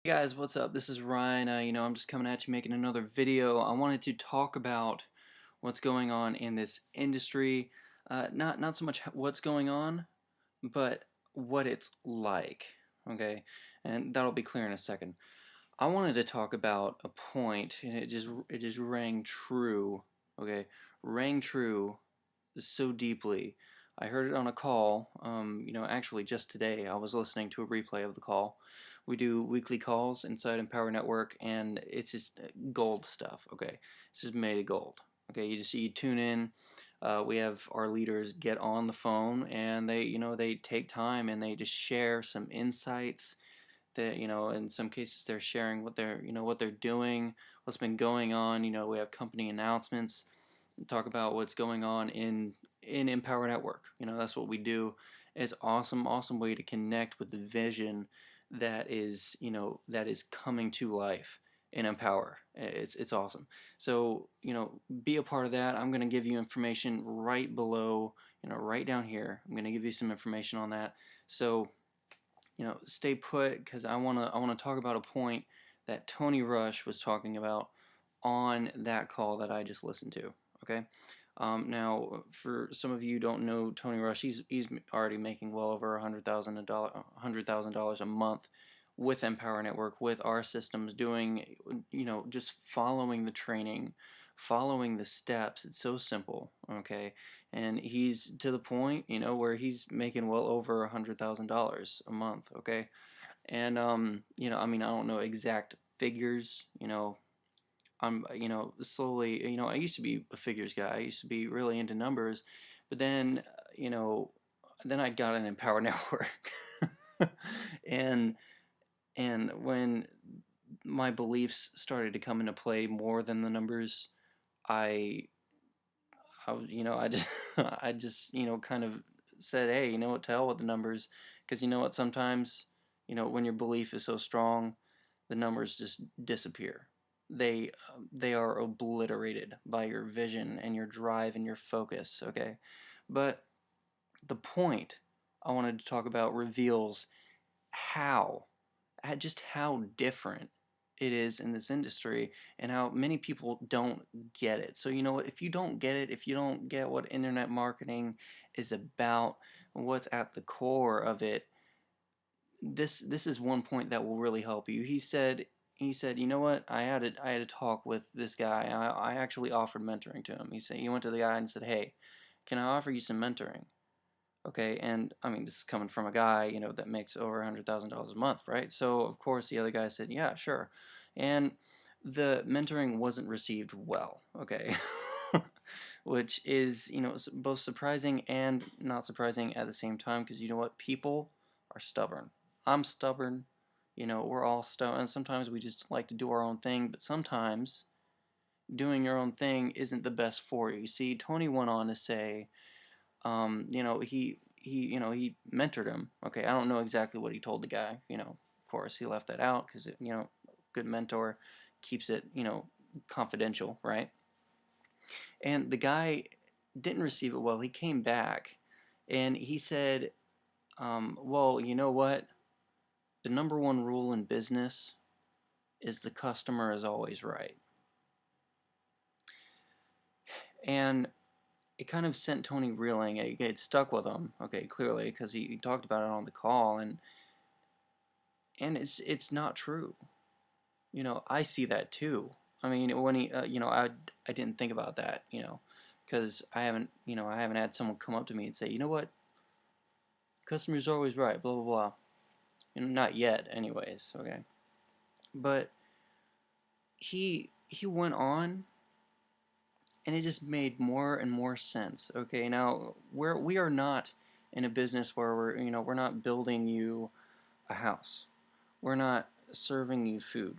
Hey guys, what's up? This is Ryan. I'm just coming at you making another video. I wanted to talk about what's going on in this industry. Not so much what's going on, but what it's like. Okay, and that'll be clear in a second. I wanted to talk about a point, and it just rang true. Okay, rang true so deeply. I heard it on a call, actually just today. I was listening to a replay of the call. We do weekly calls inside Empower Network, and it's just gold stuff, okay? It's just made of gold, okay? You tune in. We have our leaders get on the phone, and they take time and they just share some insights that, in some cases they're sharing what they're doing, what's been going on. We have company announcements, talk about what's going on in Empower Network. That's what we do. It's awesome way to connect with the vision that is coming to life in Empower. It's awesome. So, be a part of that. I'm going to give you information right below, right down here. I'm going to give you some information on that. So, stay put, because I want to talk about a point that Tony Rush was talking about on that call that I just listened to. Okay. Now, for some of you who don't know Tony Rush, he's already making well over $100,000 a month with Empower Network, with our systems, doing, just following the training, following the steps. It's so simple, okay? And he's to the point, where he's making well over $100,000 a month, okay? And I don't know exact figures, I'm, slowly, I used to be a figures guy. I used to be really into numbers, but then I got an Empower Network, and when my beliefs started to come into play more than the numbers, I, I just, I just, kind of said, hey, what, to hell with the numbers, because what, sometimes, when your belief is so strong, the numbers just disappear. They are obliterated by your vision and your drive and your focus, okay? But the point I wanted to talk about reveals how, just how different it is in this industry, and how many people don't get it. So what, if you don't get it, if you don't get what internet marketing is about, what's at the core of it, this is one point that will really help you. He said, you know what? I had a talk with this guy. I actually offered mentoring to him. He went to the guy and said, hey, can I offer you some mentoring? Okay, and I mean, this is coming from a guy, that makes over $100,000 a month, right? So of course the other guy said, yeah, sure. And the mentoring wasn't received well, okay? Which is, both surprising and not surprising at the same time, because you know what? People are stubborn. I'm stubborn. We're all stubborn. And sometimes we just like to do our own thing, but sometimes doing your own thing isn't the best for you. See, Tony went on to say, he mentored him. Okay, I don't know exactly what he told the guy. Of course, he left that out because, good mentor keeps it, confidential, right? And the guy didn't receive it well. He came back and he said, well, you know what? The number one rule in business is the customer is always right. And it kind of sent Tony reeling. It stuck with him, okay, clearly, because he talked about it on the call, and it's not true. I see that too. I mean, when he, I didn't think about that, because I haven't had someone come up to me and say, you know what, customer's always right, blah blah blah. Not yet, anyways. Okay, but he went on, and it just made more and more sense. Okay, now we are not in a business where we're not building you a house. We're not serving you food.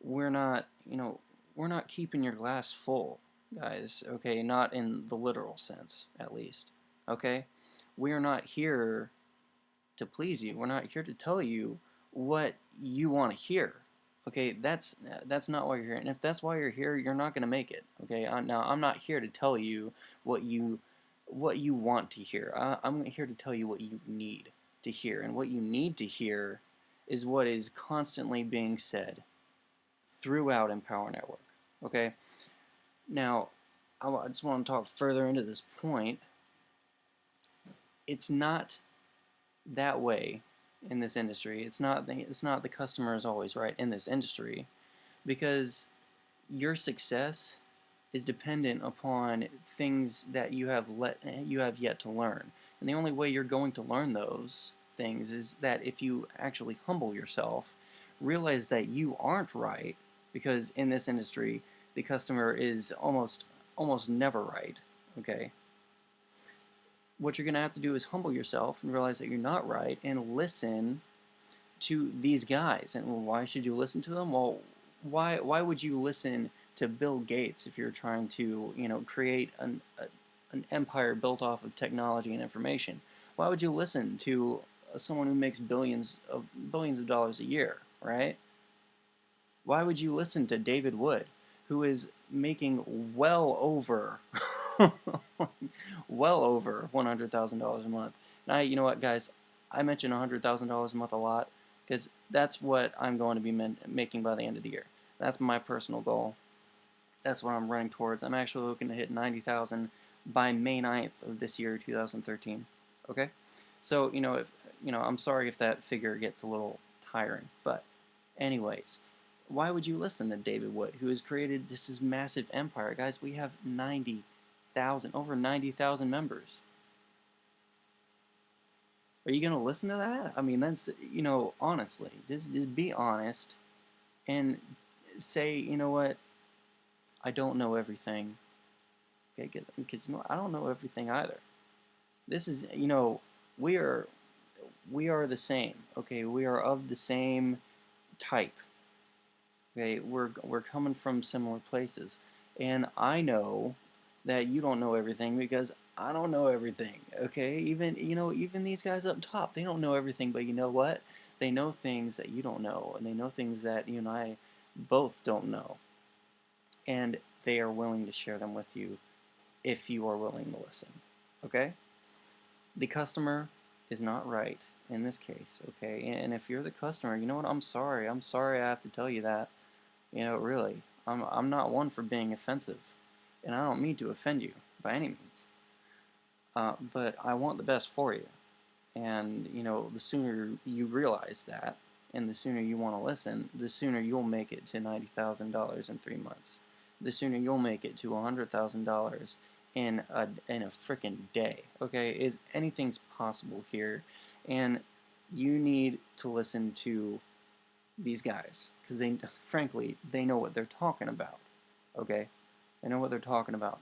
We're not, we're not keeping your glass full, guys. Okay, not in the literal sense, at least. Okay, we are not here to please you. We're not here to tell you what you want to hear. Okay, that's not why you're here. And if that's why you're here, you're not going to make it. Okay, now I'm not here to tell you what you want to hear. I'm here to tell you what you need to hear, and what you need to hear is what is constantly being said throughout Empower Network. Okay? Now, I just want to talk further into this point. It's not that way in this industry. It's not the customer is always right in this industry, because your success is dependent upon things that you have yet to learn. And the only way you're going to learn those things is that if you actually humble yourself, realize that you aren't right, because in this industry the customer is almost never right. Okay? What you're going to have to do is humble yourself and realize that you're not right, and listen to these guys. And why should you listen to them? Well, why would you listen to Bill Gates if you're trying to, create an empire built off of technology and information? Why would you listen to someone who makes billions of dollars a year, right? Why would you listen to David Wood, who is making well over $100,000 a month? Now, you know what, guys? I mention $100,000 a month a lot, because that's what I'm going to be making by the end of the year. That's my personal goal. That's what I'm running towards. I'm actually looking to hit 90,000 by May 9th of this year, 2013. Okay? So, I'm sorry if that figure gets a little tiring, but anyways, why would you listen to David Wood, who has created this massive empire? Guys, we have over 90,000 members. Are you going to listen to that? I mean, that's, honestly, just be honest and say, you know what, I don't know everything. Okay, because I don't know everything either. This is, we are the same. Okay, we are of the same type. Okay, we're coming from similar places, and I know that you don't know everything, because I don't know everything. Okay, even these guys up top, they don't know everything, but you know what? They know things that you don't know, and they know things that you and I both don't know, and they are willing to share them with you if you are willing to listen. Okay? The customer is not right in this case. Okay, and if you're the customer, you know what? I'm sorry. I'm sorry I have to tell you that. Really, I'm not one for being offensive, and I don't mean to offend you by any means. But I want the best for you, and the sooner you realize that, and the sooner you want to listen, the sooner you'll make it to $90,000 in 3 months. The sooner you'll make it to $100,000 in a freaking day. Okay, anything's possible here, and you need to listen to these guys, because frankly, they know what they're talking about. Okay, they know what they're talking about,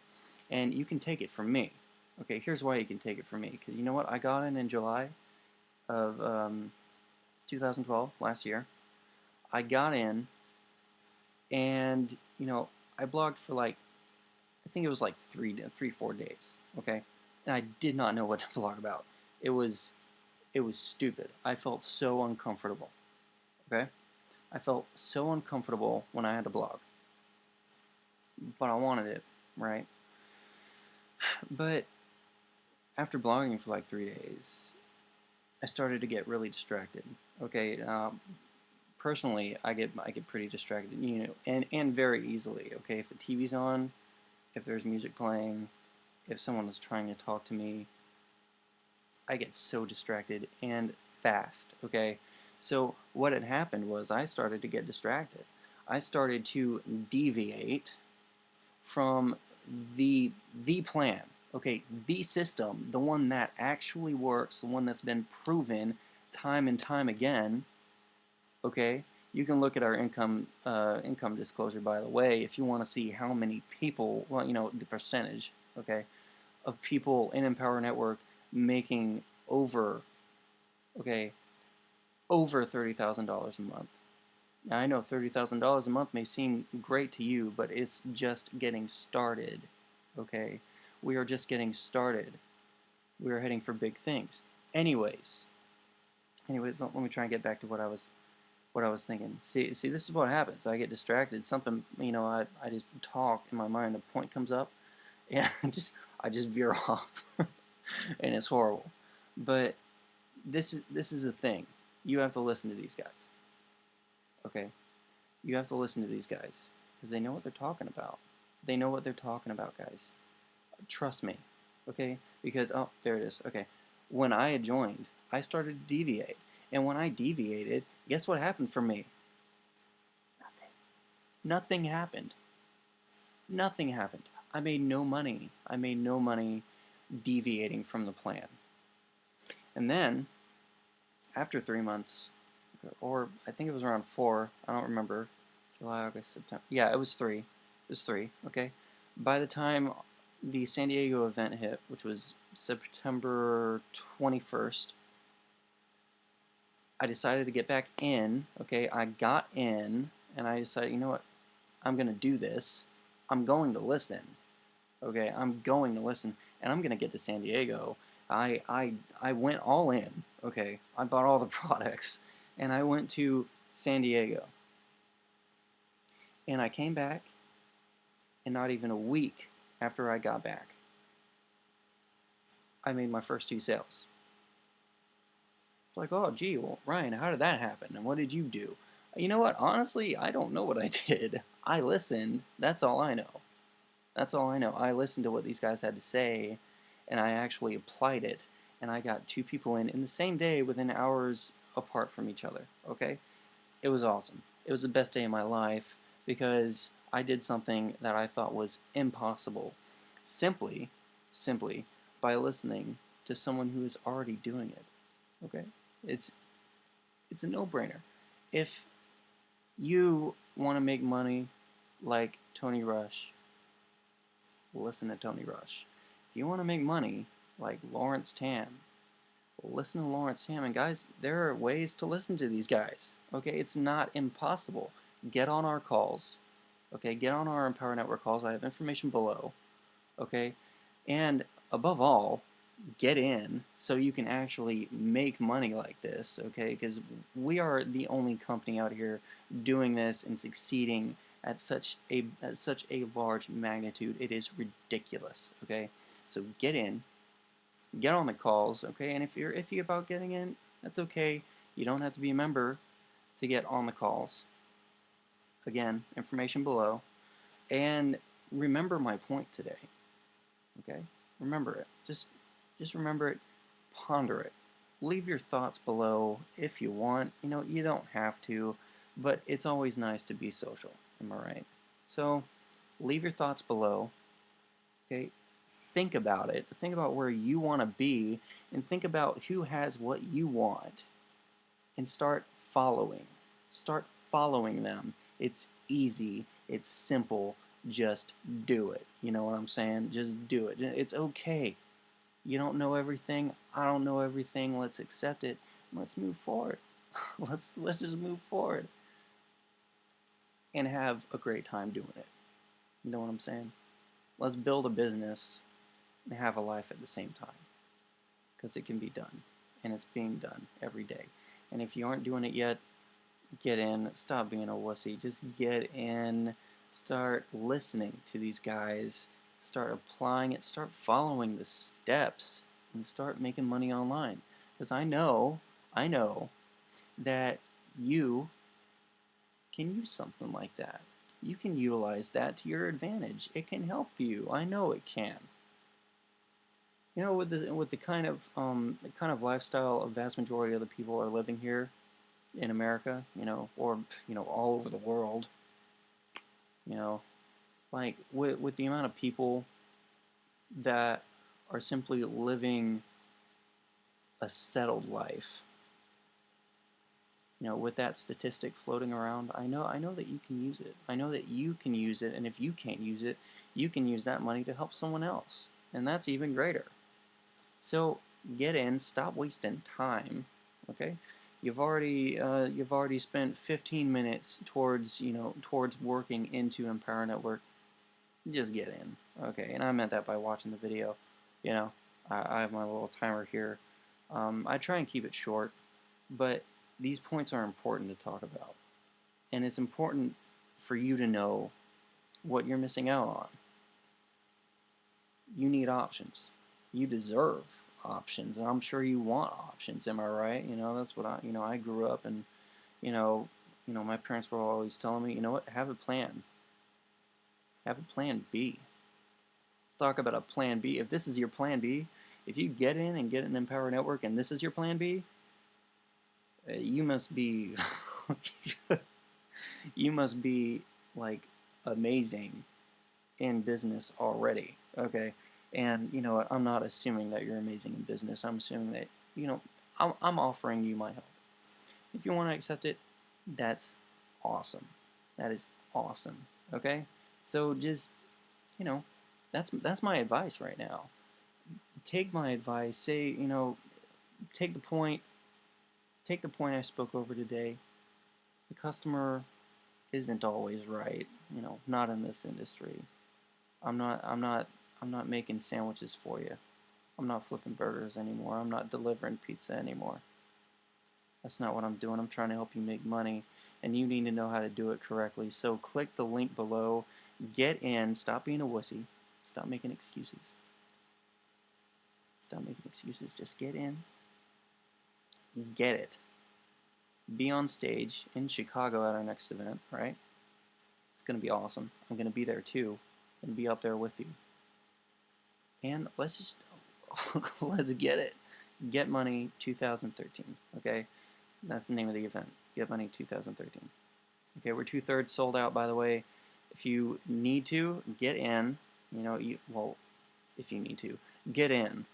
and you can take it from me. Okay, here's why you can take it from me, because you know what? I got in July of 2012, last year. I got in, and I blogged for I think it was 4 days. Okay, and I did not know what to blog about. It was stupid. I felt so uncomfortable. Okay, I felt so uncomfortable when I had to blog, but I wanted it, right? But after blogging for 3 days, I started to get really distracted. Okay, personally, I get pretty distracted, and very easily. Okay, if the TV's on, if there's music playing, if someone is trying to talk to me, I get so distracted and fast. Okay, so what had happened was I started to get distracted. I started to deviate from the plan. Okay, the system, the one that actually works, the one that's been proven time and time again. Okay, you can look at our income disclosure, by the way, if you want to see how many people, well, the percentage, okay, of people in Empower Network making over $30,000 a month. Now, I know $30,000 a month may seem great to you, but it's just getting started. Okay, we are just getting started. We are heading for big things. Anyways, let me try and get back to what I was thinking. See, this is what happens. I get distracted. Something, I just talk in my mind. A point comes up, and I just veer off, and it's horrible. But this is the thing. you have to listen to these guys. Okay? You have to listen to these guys because they know what they're talking about. They know what they're talking about, guys. Trust me. Okay? Because, oh, there it is. Okay. When I had joined, I started to deviate. And when I deviated, guess what happened for me? Nothing. Nothing happened. Nothing happened. I made no money. I made no money deviating from the plan. And then, after 3 months, or I think it was around 4, I don't remember, July, August, September. Yeah, it was 3. It was 3, okay? By the time the San Diego event hit, which was September 21st, I decided to get back in, okay? I got in, and I decided, you know what? I'm going to do this. I'm going to listen, okay? I'm going to listen, and I'm going to get to San Diego. I went all in, okay? I bought all the products, and I went to San Diego. And I came back, and not even a week after I got back, I made my first 2 sales. It's like, oh, gee, well, Ryan, how did that happen? And what did you do? You know what? Honestly, I don't know what I did. I listened. That's all I know. That's all I know. I listened to what these guys had to say, and I actually applied it, and I got 2 people in the same day within hours apart from each other, okay? It was awesome. It was the best day of my life because I did something that I thought was impossible simply by listening to someone who is already doing it, okay? It's a no-brainer. If you want to make money like Tony Rush, listen to Tony Rush. If you want to make money like Lawrence Tam, listen to Lawrence Tam. And guys, there are ways to listen to these guys. Okay, it's not impossible. Get on our calls. Okay, get on our Empower Network calls. I have information below. Okay, and above all, get in so you can actually make money like this. Okay, because we are the only company out here doing this and succeeding at such a large magnitude. It is ridiculous. Okay, so get in. Get on the calls, okay? And if you're iffy about getting in, that's okay. You don't have to be a member to get on the calls. Again, information below. And remember my point today, okay? Remember it. Just remember it. Ponder it. Leave your thoughts below if you want. You know, you don't have to, but it's always nice to be social. Am I right? So, leave your thoughts below, okay? Think about it. Think about where you want to be, and think about who has what you want, and start following. Start following them. It's easy. It's simple. Just do it. You know what I'm saying? Just do it. It's okay. You don't know everything. I don't know everything. Let's accept it. Let's move forward. let's just move forward and have a great time doing it. You know what I'm saying? Let's build a business and have a life at the same time, because it can be done, and it's being done every day. And if you aren't doing it yet, get in. Stop being a wussy. Just get in. Start listening to these guys. Start applying it. Start following the steps, and start making money online. Because I know that you can use something like that. You can utilize that to your advantage. It can help you. I know it can. You know, with the kind of lifestyle a vast majority of the people are living here in America, you know, or all over the world, you know, like with the amount of people that are simply living a settled life, you know, with that statistic floating around, I know that you can use it. I know that you can use it, and if you can't use it, you can use that money to help someone else, and that's even greater. So get in, stop wasting time, okay? You've already spent 15 minutes towards working into Empower Network. Just get in, okay? And I meant that by watching the video. You know, I have my little timer here. I try and keep it short, but these points are important to talk about, and it's important for you to know what you're missing out on. You need options. You deserve options, and I'm sure you want options. Am I right? That's what I grew up, and you know, my parents were always telling me, what, have a plan. Have a plan B. Talk about a plan B. If this is your plan B, if you get in and get an Empower Network and this is your plan B, you must be you must be like amazing in business already. Okay, and I'm not assuming that you're amazing in business. I'm assuming that I'm offering you my help. If you want to accept it, that's awesome. That is awesome. Okay, so just that's my advice right now. Take my advice. Say take the point. Take the point I spoke over today. The customer isn't always right. Not in this industry. I'm not making sandwiches for you. I'm not flipping burgers anymore. I'm not delivering pizza anymore. That's not what I'm doing. I'm trying to help you make money, and you need to know how to do it correctly. So click the link below. Get in. Stop being a wussy. Stop making excuses. Stop making excuses. Just get in. Get it. Be on stage in Chicago at our next event, right? It's going to be awesome. I'm going to be there too, and be up there with you. And let's get it. Get Money 2013, okay? That's the name of the event. Get Money 2013. Okay, we're 2/3 sold out, by the way. If you need to, get in. If you need to, get in.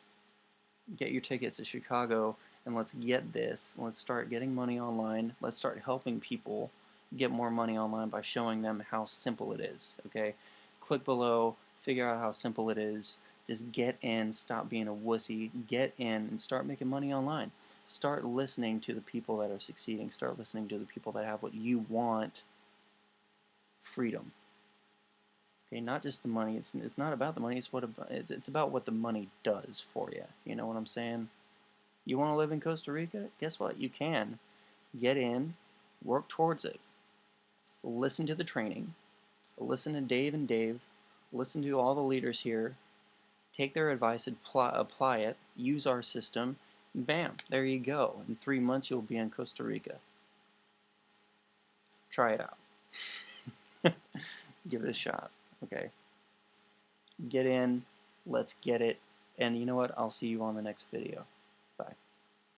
Get your tickets to Chicago, and let's get this. Let's start getting money online. Let's start helping people get more money online by showing them how simple it is, okay? Click below, figure out how simple it is. Just get in, stop being a wussy, get in, and start making money online. Start listening to the people that are succeeding. Start listening to the people that have what you want, freedom. Okay, not just the money. It's not about the money. It's about what the money does for you. You know what I'm saying? You want to live in Costa Rica? Guess what? You can. Get in, work towards it. Listen to the training. Listen to Dave and Dave. Listen to all the leaders here. Take their advice, apply it, use our system, and bam, there you go. In 3 months, you'll be in Costa Rica. Try it out. Give it a shot, okay? Get in, let's get it, and you know what? I'll see you on the next video. Bye.